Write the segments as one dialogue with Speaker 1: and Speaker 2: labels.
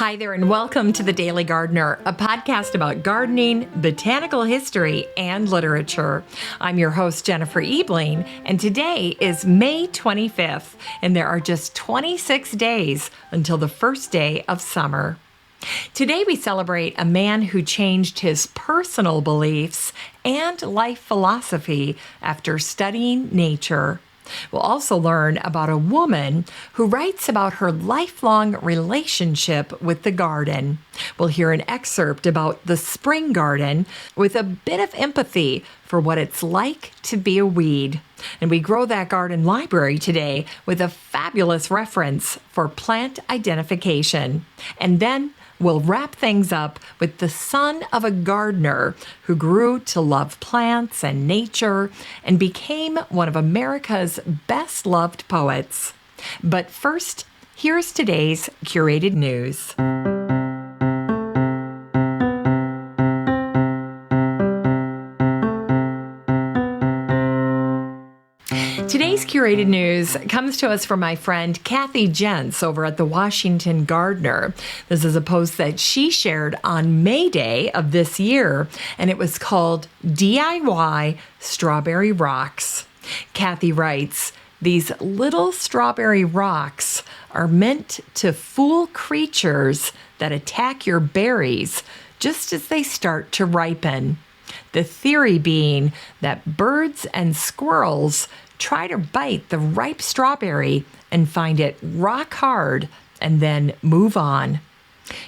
Speaker 1: Hi there, and welcome to The Daily Gardener, a podcast about gardening, botanical history, and literature. I'm your host, Jennifer Ebling, and today is May 25th, and there are just 26 days until the first day of summer. Today we celebrate a man who changed his personal beliefs and life philosophy after studying nature. We'll also learn about a woman who writes about her lifelong relationship with the garden. We'll hear an excerpt about the spring garden with a bit of empathy for what it's like to be a weed. And we grow that garden library today with a fabulous reference for plant identification. And then we'll wrap things up with the son of a gardener who grew to love plants and nature and became one of America's best-loved poets. But first, here's today's curated news. Today's curated news comes to us from my friend Kathy Jentz over at the Washington Gardener. This is a post that she shared on May Day of this year, and it was called DIY Strawberry Rocks. Kathy writes, "These little strawberry rocks are meant to fool creatures that attack your berries just as they start to ripen. The theory being that birds and squirrels try to bite the ripe strawberry and find it rock hard and then move on."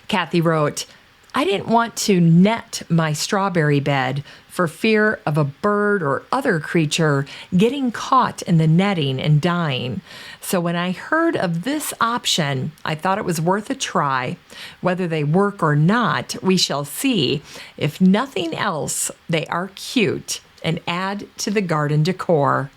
Speaker 1: Kathy wrote, "I didn't want to net my strawberry bed for fear of a bird or other creature getting caught in the netting and dying. So when I heard of this option, I thought it was worth a try. Whether they work or not, we shall see. If nothing else, they are cute and add to the garden decor."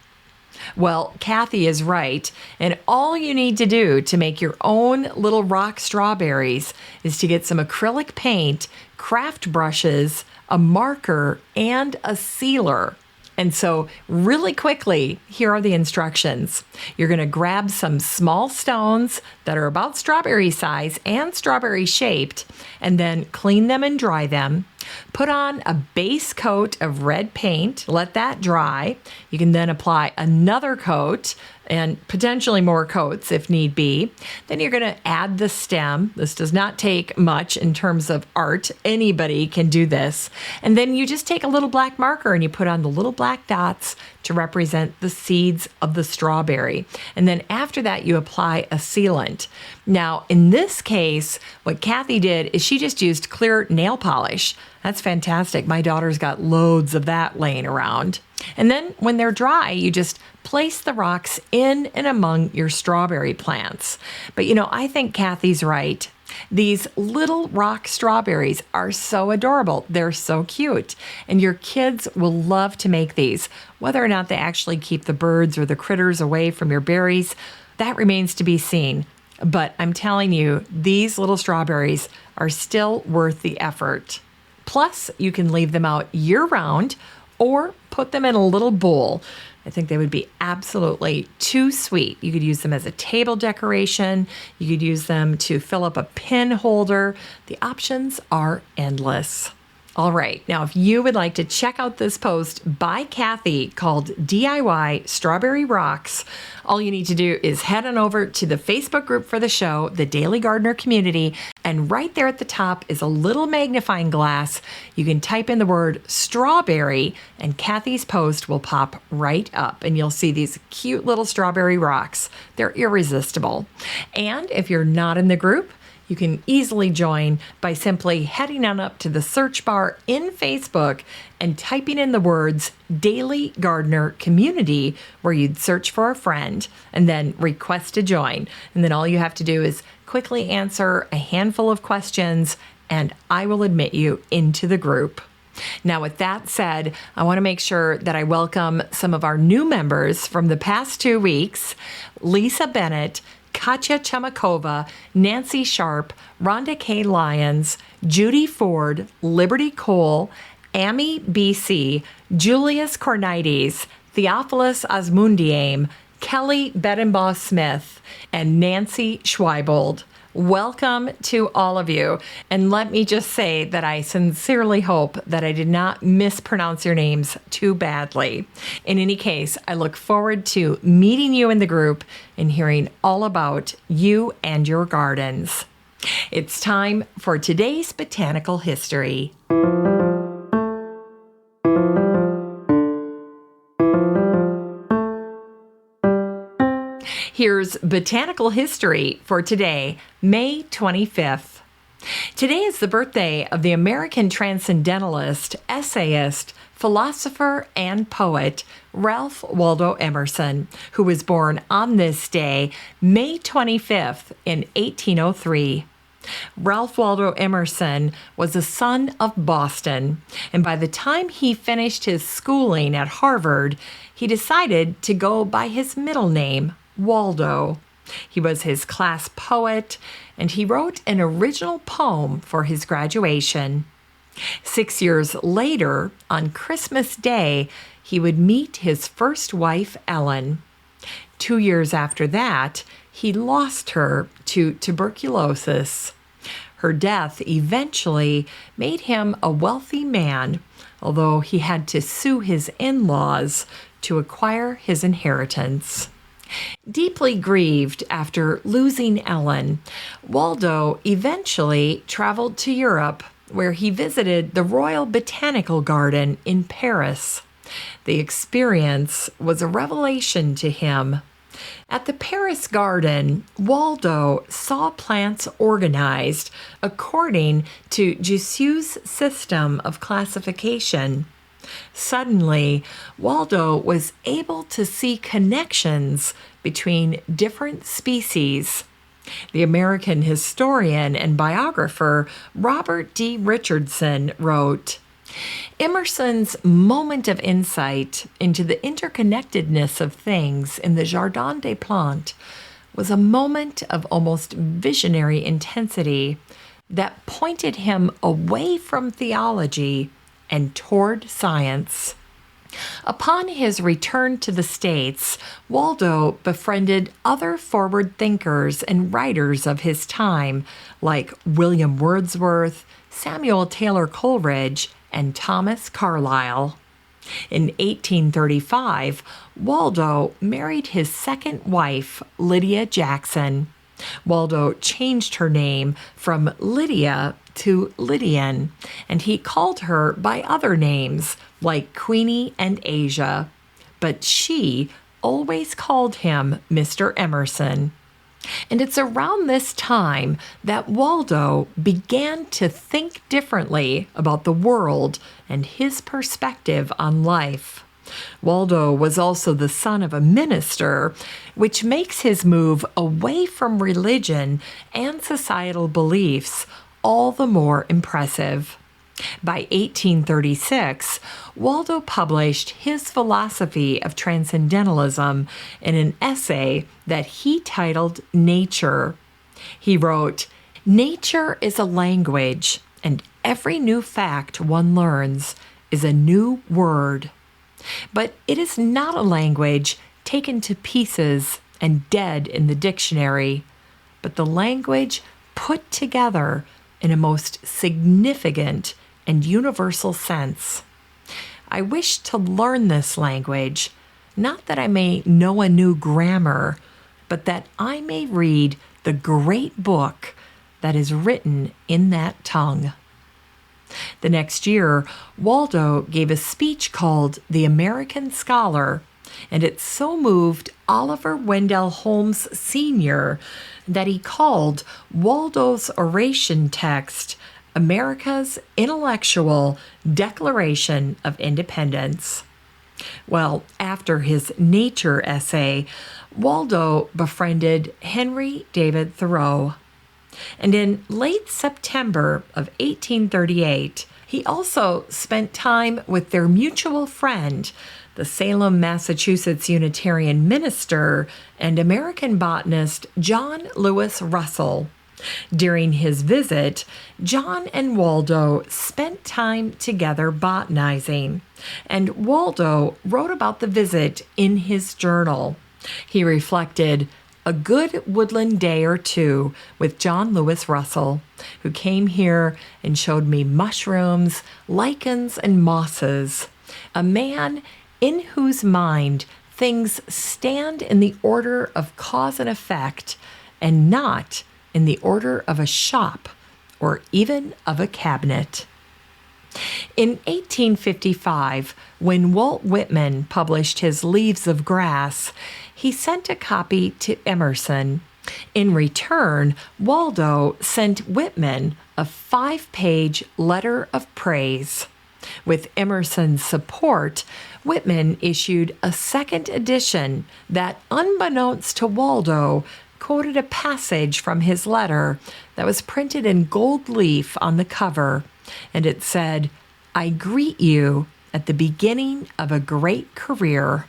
Speaker 1: Well, Kathy is right, and all you need to do to make your own little rock strawberries is to get some acrylic paint, craft brushes, a marker, and a sealer. And so really quickly, here are the instructions. You're going to grab some small stones that are about strawberry size and strawberry shaped, and then clean them and dry them. Put on a base coat of red paint, let that dry. You can then apply another coat and potentially more coats if need be. Then you're going to add the stem. This does not take much in terms of art. Anybody can do this. And then you just take a little black marker and you put on the little black dots to represent the seeds of the strawberry. And then after that, you apply a sealant. Now, in this case, what Kathy did is she just used clear nail polish. That's fantastic. My daughter's got loads of that laying around. And then when they're dry, you just place the rocks in and among your strawberry plants. But I think Kathy's right. These little rock strawberries are so adorable. They're so cute. And your kids will love to make these. Whether or not they actually keep the birds or the critters away from your berries, that remains to be seen. But I'm telling you, these little strawberries are still worth the effort. Plus, you can leave them out year-round or put them in a little bowl. I think they would be absolutely too sweet. You could use them as a table decoration. You could use them to fill up a pin holder. The options are endless. All right, now if you would like to check out this post by Kathy called DIY Strawberry Rocks, all you need to do is head on over to the Facebook group for the show, the Daily Gardener Community, and right there at the top is a little magnifying glass. You can type in the word strawberry, and Kathy's post will pop right up, and you'll see these cute little strawberry rocks. They're irresistible. And if you're not in the group, you can easily join by simply heading on up to the search bar in Facebook and typing in the words Daily Gardener Community, where you'd search for a friend and then request to join. And then all you have to do is quickly answer a handful of questions and I will admit you into the group. Now, with that said, I want to make sure that I welcome some of our new members from the past 2 weeks: Lisa Bennett, Katya Chemakova, Nancy Sharp, Rhonda K. Lyons, Judy Ford, Liberty Cole, Amy BC, Julius Cornides, Theophilus Osmundiame, Kelly Bedenbaugh Smith, and Nancy Schweibold. Welcome to all of you. And let me just say that I sincerely hope that I did not mispronounce your names too badly. In any case, I look forward to meeting you in the group and hearing all about you and your gardens. It's time for today's Botanical History. Here's Botanical History for today, May 25th. Today is the birthday of the American transcendentalist, essayist, philosopher, and poet Ralph Waldo Emerson, who was born on this day, May 25th, in 1803. Ralph Waldo Emerson was a son of Boston, and by the time he finished his schooling at Harvard, he decided to go by his middle name, Waldo. He was his class poet, and he wrote an original poem for his graduation. 6 years later, on Christmas Day, he would meet his first wife, Ellen. 2 years after that, he lost her to tuberculosis. Her death eventually made him a wealthy man, although he had to sue his in-laws to acquire his inheritance. Deeply grieved after losing Ellen, Waldo eventually traveled to Europe, where he visited the Royal Botanical Garden in Paris. The experience was a revelation to him. At the Paris Garden, Waldo saw plants organized according to Jussieu's system of classification. Suddenly, Waldo was able to see connections between different species. The American historian and biographer Robert D. Richardson wrote, Emerson's moment of insight into the interconnectedness of things in the Jardin des Plantes was a moment of almost visionary intensity that pointed him away from theology and toward science. Upon his return to the States, Waldo befriended other forward thinkers and writers of his time, like William Wordsworth, Samuel Taylor Coleridge, and Thomas Carlyle. In 1835, Waldo married his second wife, Lydia Jackson. Waldo changed her name from Lydia to Lydian, and he called her by other names like Queenie and Asia, but she always called him Mr. Emerson. And it's around this time that Waldo began to think differently about the world and his perspective on life. Waldo was also the son of a minister, which makes his move away from religion and societal beliefs all the more impressive. By 1836, Waldo published his philosophy of transcendentalism in an essay that he titled Nature. He wrote, "Nature is a language, and every new fact one learns is a new word. But it is not a language taken to pieces and dead in the dictionary, but the language put together in a most significant and universal sense. I wish to learn this language, not that I may know a new grammar, but that I may read the great book that is written in that tongue." The next year, Waldo gave a speech called The American Scholar, and it so moved Oliver Wendell Holmes Sr. that he called Waldo's oration text America's Intellectual Declaration of Independence. Well, after his Nature essay, Waldo befriended Henry David Thoreau. And in late September of 1838, he also spent time with their mutual friend, the Salem, Massachusetts Unitarian minister and American botanist John Lewis Russell. During his visit, John and Waldo spent time together botanizing, and Waldo wrote about the visit in his journal. He reflected, a good woodland day or two with John Lewis Russell, who came here and showed me mushrooms, lichens, and mosses. A man in whose mind things stand in the order of cause and effect and not in the order of a shop or even of a cabinet. In 1855, when Walt Whitman published his Leaves of Grass, he sent a copy to Emerson. In return, Waldo sent Whitman a 5-page letter of praise. With Emerson's support, Whitman issued a second edition that, unbeknownst to Waldo, quoted a passage from his letter that was printed in gold leaf on the cover, and it said, "I greet you at the beginning of a great career."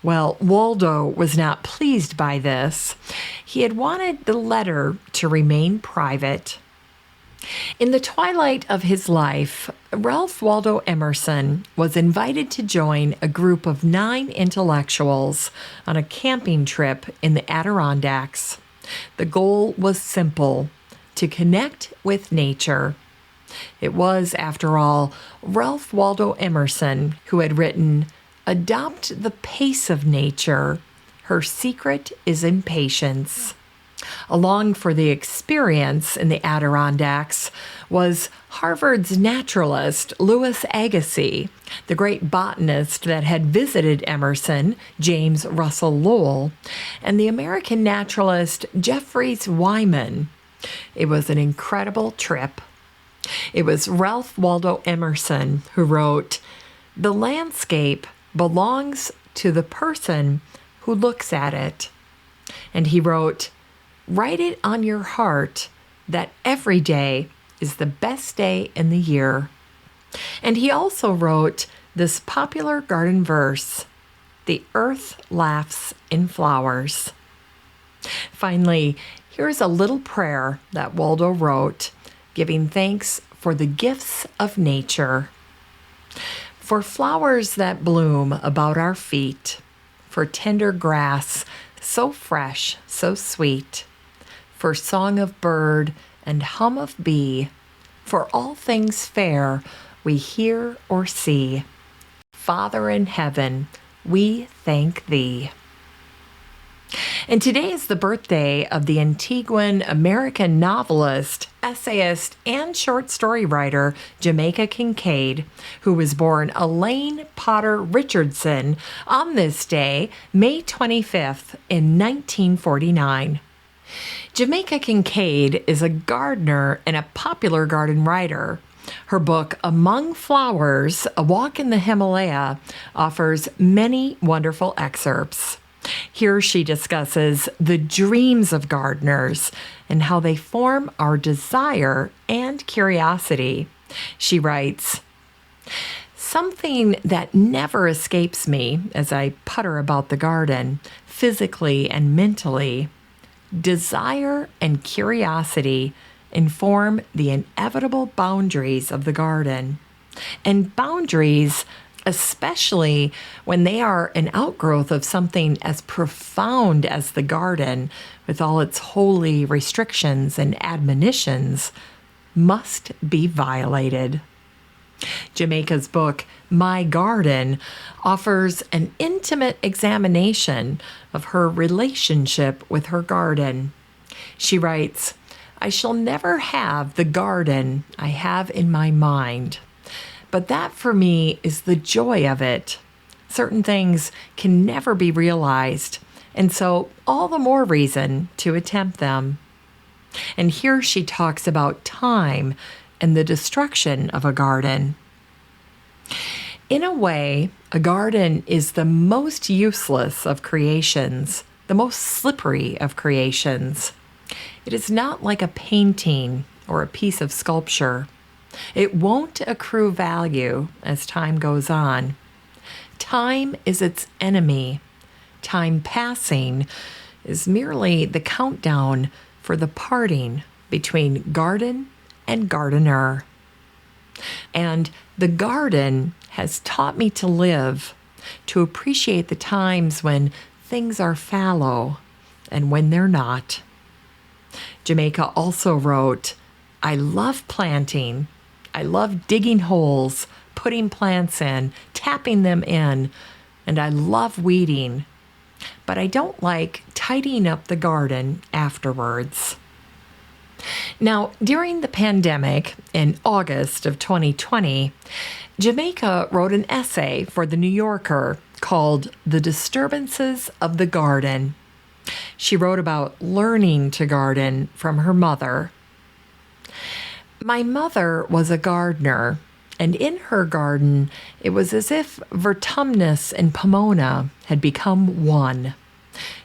Speaker 1: Well, Waldo was not pleased by this. He had wanted the letter to remain private. In the twilight of his life, Ralph Waldo Emerson was invited to join a group of 9 intellectuals on a camping trip in the Adirondacks. The goal was simple: to connect with nature. It was, after all, Ralph Waldo Emerson who had written, "Adopt the pace of nature. Her secret is in patience." Along for the experience in the Adirondacks was Harvard's naturalist Louis Agassiz, the great botanist that had visited Emerson, James Russell Lowell, and the American naturalist Jeffries Wyman. It was an incredible trip. It was Ralph Waldo Emerson who wrote, "The landscape belongs to the person who looks at it." And he wrote, "Write it on your heart that every day is the best day in the year." And he also wrote this popular garden verse, "The earth laughs in flowers." Finally, here's a little prayer that Waldo wrote, giving thanks for the gifts of nature. For flowers that bloom about our feet, for tender grass so fresh, so sweet, for song of bird and hum of bee, for all things fair we hear or see. Father in heaven, we thank thee. And today is the birthday of the Antiguan American novelist, essayist, and short story writer Jamaica Kincaid, who was born Elaine Potter Richardson on this day, May 25th, in 1949. Jamaica Kincaid is a gardener and a popular garden writer. Her book, Among Flowers, A Walk in the Himalaya, offers many wonderful excerpts. Here she discusses the dreams of gardeners and how they form our desire and curiosity. She writes, "Something that never escapes me as I putter about the garden, physically and mentally. Desire and curiosity inform the inevitable boundaries of the garden. And boundaries, especially when they are an outgrowth of something as profound as the garden, with all its holy restrictions and admonitions, must be violated." Jamaica's book, My Garden, offers an intimate examination of her relationship with her garden. She writes, "I shall never have the garden I have in my mind. But that for me is the joy of it. Certain things can never be realized, and so all the more reason to attempt them." And here she talks about time and the destruction of a garden. In a way, a garden is the most useless of creations, the most slippery of creations. It is not like a painting or a piece of sculpture. It won't accrue value as time goes on. Time is its enemy. Time passing is merely the countdown for the parting between garden and gardener. And the garden has taught me to live, to appreciate the times when things are fallow, and when they're not. Jamaica also wrote, I love planting. I love digging holes, putting plants in, tapping them in, and I love weeding. But I don't like tidying up the garden afterwards. Now, during the pandemic in August of 2020, Jamaica wrote an essay for The New Yorker called The Disturbances of the Garden. She wrote about learning to garden from her mother. My mother was a gardener, and in her garden, it was as if Vertumnus and Pomona had become one.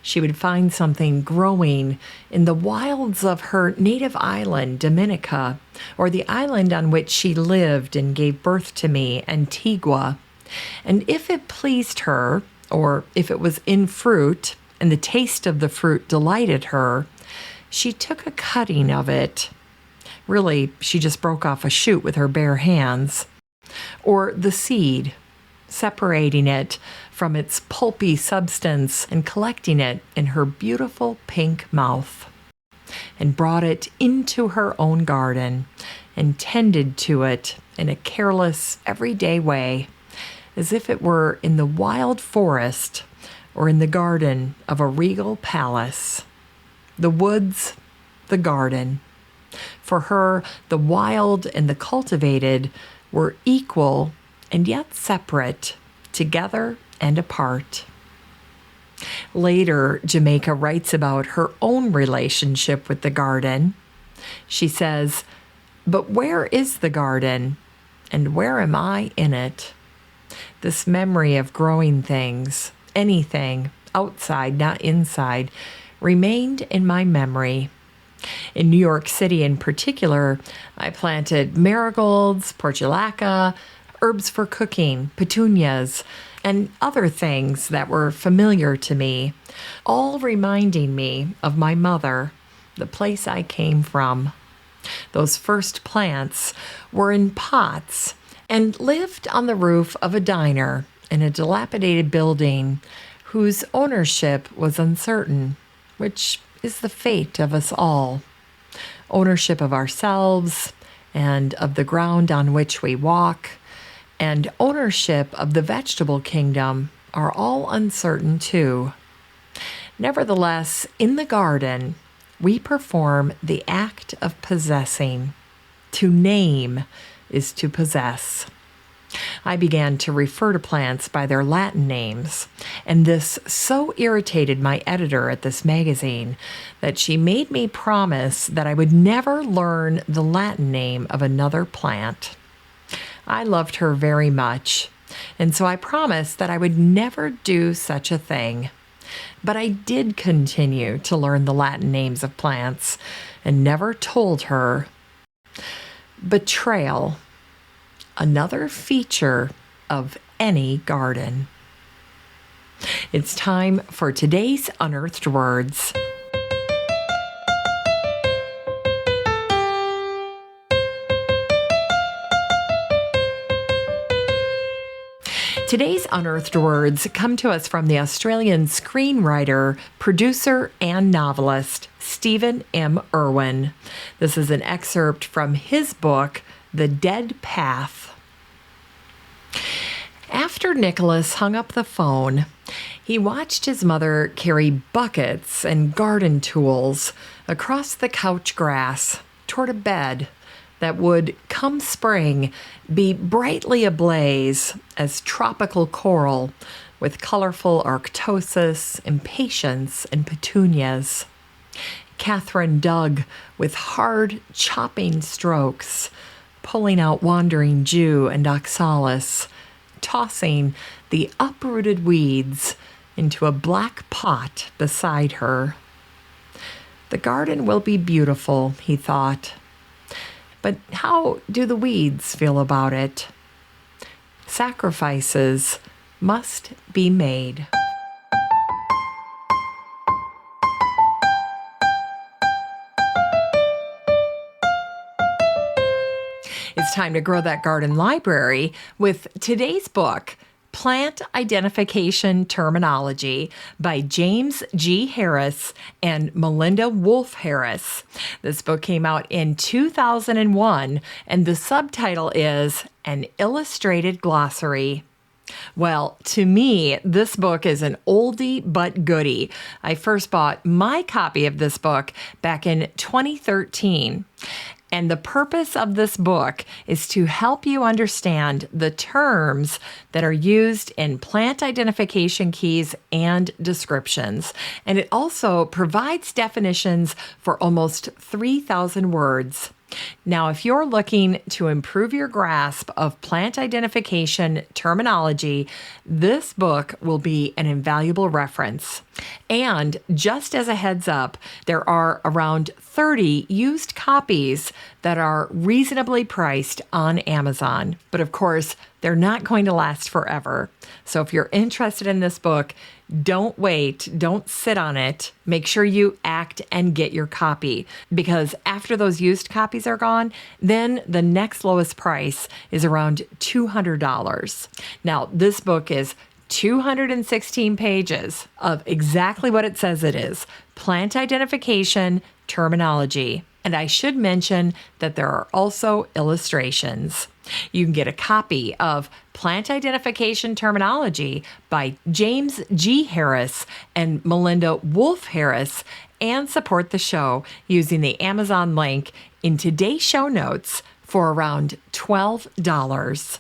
Speaker 1: She would find something growing in the wilds of her native island, Dominica, or the island on which she lived and gave birth to me, Antigua. And if it pleased her, or if it was in fruit, and the taste of the fruit delighted her, she took a cutting of it. Really, she just broke off a shoot with her bare hands. Or the seed, separating it from its pulpy substance and collecting it in her beautiful pink mouth, and brought it into her own garden and tended to it in a careless, everyday way, as if it were in the wild forest or in the garden of a regal palace. The woods, the garden. For her, the wild and the cultivated were equal and yet separate, together and apart. Later, Jamaica writes about her own relationship with the garden. She says, "But where is the garden, and where am I in it?" This memory of growing things, anything, outside, not inside, remained in my memory. In New York City in particular, I planted marigolds, portulaca, herbs for cooking, petunias, and other things that were familiar to me, all reminding me of my mother, the place I came from. Those first plants were in pots and lived on the roof of a diner in a dilapidated building whose ownership was uncertain, which is the fate of us all. Ownership of ourselves and of the ground on which we walk, and ownership of the vegetable kingdom are all uncertain too. Nevertheless, in the garden, we perform the act of possessing. To name is to possess. I began to refer to plants by their Latin names, and this so irritated my editor at this magazine that she made me promise that I would never learn the Latin name of another plant. I loved her very much, and so I promised that I would never do such a thing. But I did continue to learn the Latin names of plants and never told her. Betrayal. Another feature of any garden. It's time for today's Unearthed Words. Today's Unearthed Words come to us from the Australian screenwriter, producer, and novelist, Stephen M. Irwin. This is an excerpt from his book, The Dead Path. After Nicholas hung up the phone, he watched his mother carry buckets and garden tools across the couch grass toward a bed that would, come spring, be brightly ablaze as tropical coral with colorful arctosis, impatiens, and petunias. Catherine dug with hard, chopping strokes, pulling out wandering Jew and oxalis, tossing the uprooted weeds into a black pot beside her. The garden will be beautiful, he thought. But how do the weeds feel about it? Sacrifices must be made. It's time to grow that garden library with today's book, Plant Identification Terminology by James G. Harris and Melinda Wolfe Harris. This book came out in 2001, and the subtitle is An Illustrated Glossary. Well, to me, this book is an oldie but goodie. I first bought my copy of this book back in 2013. And the purpose of this book is to help you understand the terms that are used in plant identification keys and descriptions. And it also provides definitions for almost 3,000 words. Now, if you're looking to improve your grasp of plant identification terminology, this book will be an invaluable reference. And just as a heads up, there are around 30 used copies that are reasonably priced on Amazon. But of course, they're not going to last forever. So if you're interested in this book, don't wait, don't sit on it. Make sure you act and get your copy, because after those used copies are gone, then the next lowest price is around $200. Now, this book is 216 pages of exactly what it says it is: plant identification terminology. And I should mention that there are also illustrations. You can get a copy of Plant Identification Terminology by James G. Harris and Melinda Wolfe Harris and support the show using the Amazon link in today's show notes for around $12.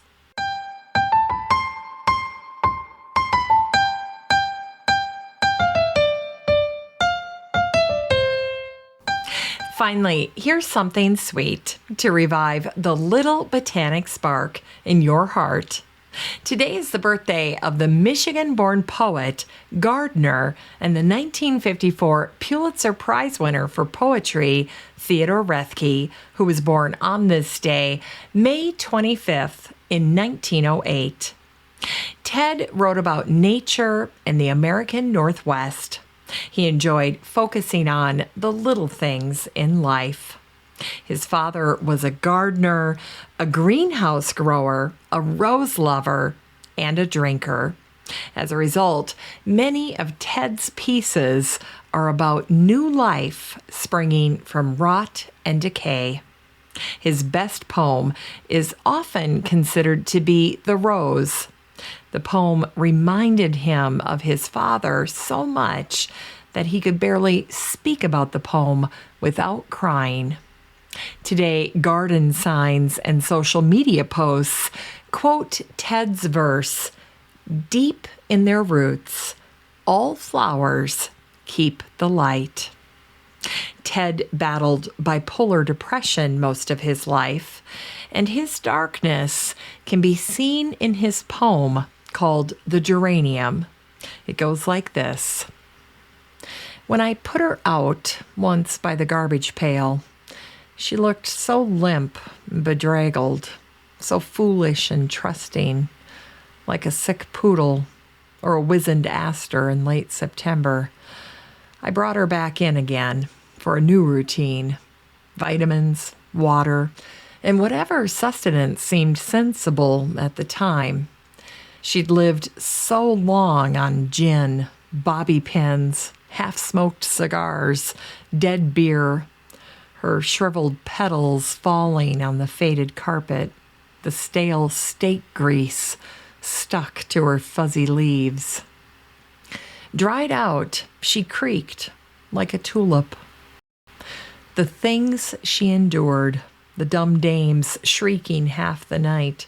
Speaker 1: Finally, here's something sweet to revive the little botanic spark in your heart. Today is the birthday of the Michigan-born poet, gardener, and the 1954 Pulitzer Prize winner for poetry, Theodore Roethke, who was born on this day, May 25th, in 1908. Ted wrote about nature and the American Northwest. He enjoyed focusing on the little things in life. His father was a gardener, a greenhouse grower, a rose lover, and a drinker. As a result, many of Ted's pieces are about new life springing from rot and decay. His best poem is often considered to be The Rose. The poem reminded him of his father so much that he could barely speak about the poem without crying. Today, garden signs and social media posts quote Ted's verse, "Deep in their roots, all flowers keep the light." Ted battled bipolar depression most of his life, and his darkness can be seen in his poem called The Geranium. It goes like this. When I put her out once by the garbage pail, she looked so limp and bedraggled, so foolish and trusting, like a sick poodle or a wizened aster in late September. I brought her back in again for a new routine: vitamins, water, and whatever sustenance seemed sensible at the time. She'd lived so long on gin, bobby pins, half-smoked cigars, dead beer, her shriveled petals falling on the faded carpet, the stale steak grease stuck to her fuzzy leaves. Dried out, she creaked like a tulip. The things she endured, the dumb dames shrieking half the night,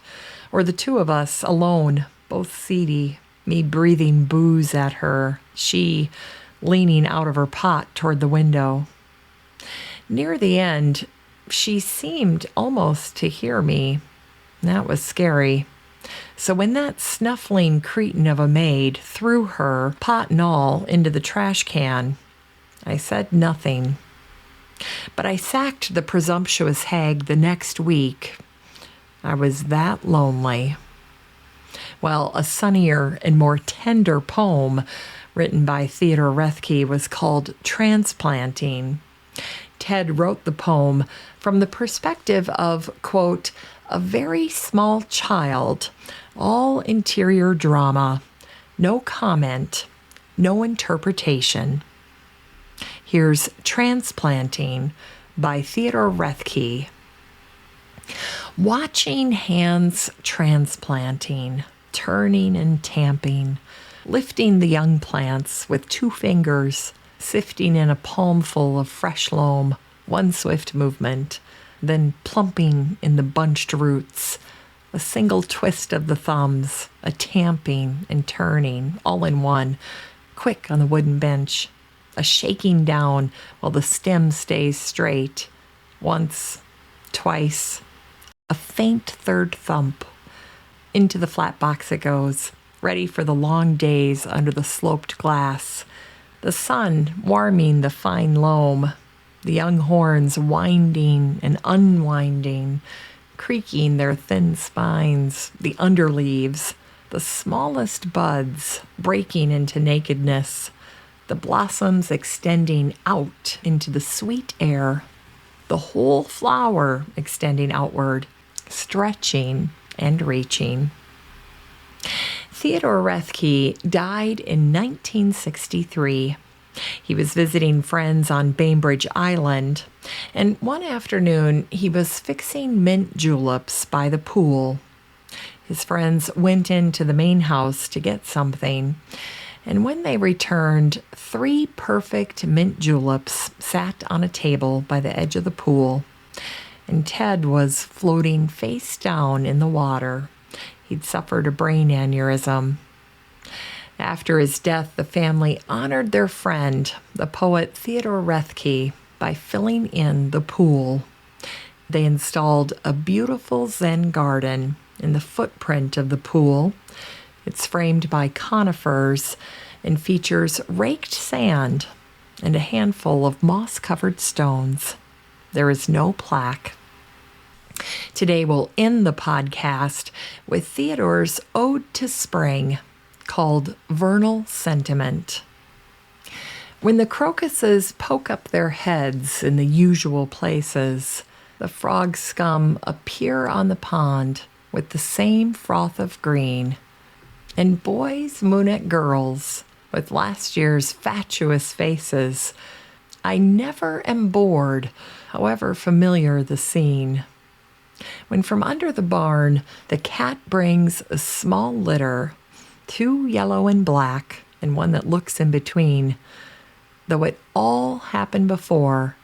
Speaker 1: or the two of us alone, both seedy, me breathing booze at her, she leaning out of her pot toward the window. Near the end, she seemed almost to hear me. That was scary. So when that snuffling cretin of a maid threw her, pot and all, into the trash can, I said nothing. But I sacked the presumptuous hag the next week. I was that lonely. Well, a sunnier and more tender poem written by Theodore Roethke was called Transplanting. Ted wrote the poem from the perspective of, quote, A very small child, all interior drama, no comment, no interpretation. Here's Transplanting by Theodore Roethke. Watching hands transplanting, turning and tamping, lifting the young plants with 2 fingers, sifting in a palmful of fresh loam, one swift movement, then plumping in the bunched roots, a single twist of the thumbs, a tamping and turning, all in one, quick on the wooden bench, a shaking down while the stem stays straight, once, twice, a faint third thump. Into the flat box it goes, ready for the long days under the sloped glass, the sun warming the fine loam, the young horns winding and unwinding, creaking their thin spines, the underleaves, the smallest buds breaking into nakedness, the blossoms extending out into the sweet air, the whole flower extending outward, stretching and reaching. Theodore Roethke died in 1963. He was visiting friends on Bainbridge Island, and one afternoon he was fixing mint juleps by the pool. His friends went into the main house to get something, and when they returned, 3 perfect mint juleps sat on a table by the edge of the pool, and Ted was floating face down in the water. He'd suffered a brain aneurysm. After his death, the family honored their friend, the poet Theodore Roethke, by filling in the pool. They installed a beautiful Zen garden in the footprint of the pool. It's framed by conifers and features raked sand and a handful of moss-covered stones. There is no plaque. Today we'll end the podcast with Theodore's Ode to Spring, called Vernal Sentiment. When the crocuses poke up their heads in the usual places, the frog scum appear on the pond with the same froth of green, and boys moon at girls with last year's fatuous faces. I never am bored, however familiar the scene. When from under the barn the cat brings a small litter, 2 yellow and black, and one that looks in between, though it all happened before,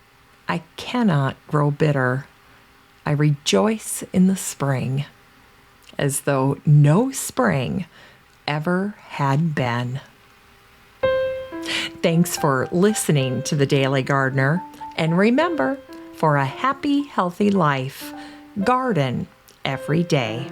Speaker 1: I cannot grow bitter. I rejoice in the spring, as though no spring ever had been. Thanks for listening to The Daily Gardener, and remember, for a happy, healthy life, garden every day.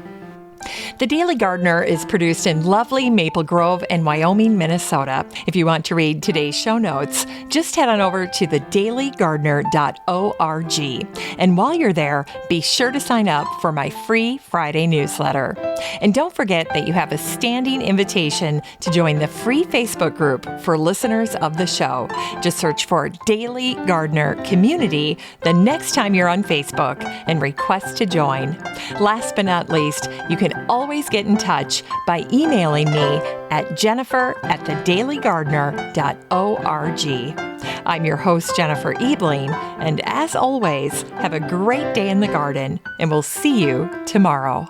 Speaker 1: The Daily Gardener is produced in lovely Maple Grove and Wyoming, Minnesota. If you want to read today's show notes, just head on over to thedailygardener.org. And while you're there, be sure to sign up for my free Friday newsletter. And don't forget that you have a standing invitation to join the free Facebook group for listeners of the show. Just search for Daily Gardener Community the next time you're on Facebook and request to join. Last but not least, you can always get in touch by emailing me at jennifer@thedailygardener.org. I'm your host, Jennifer Ebling, and as always, have a great day in the garden, and we'll see you tomorrow.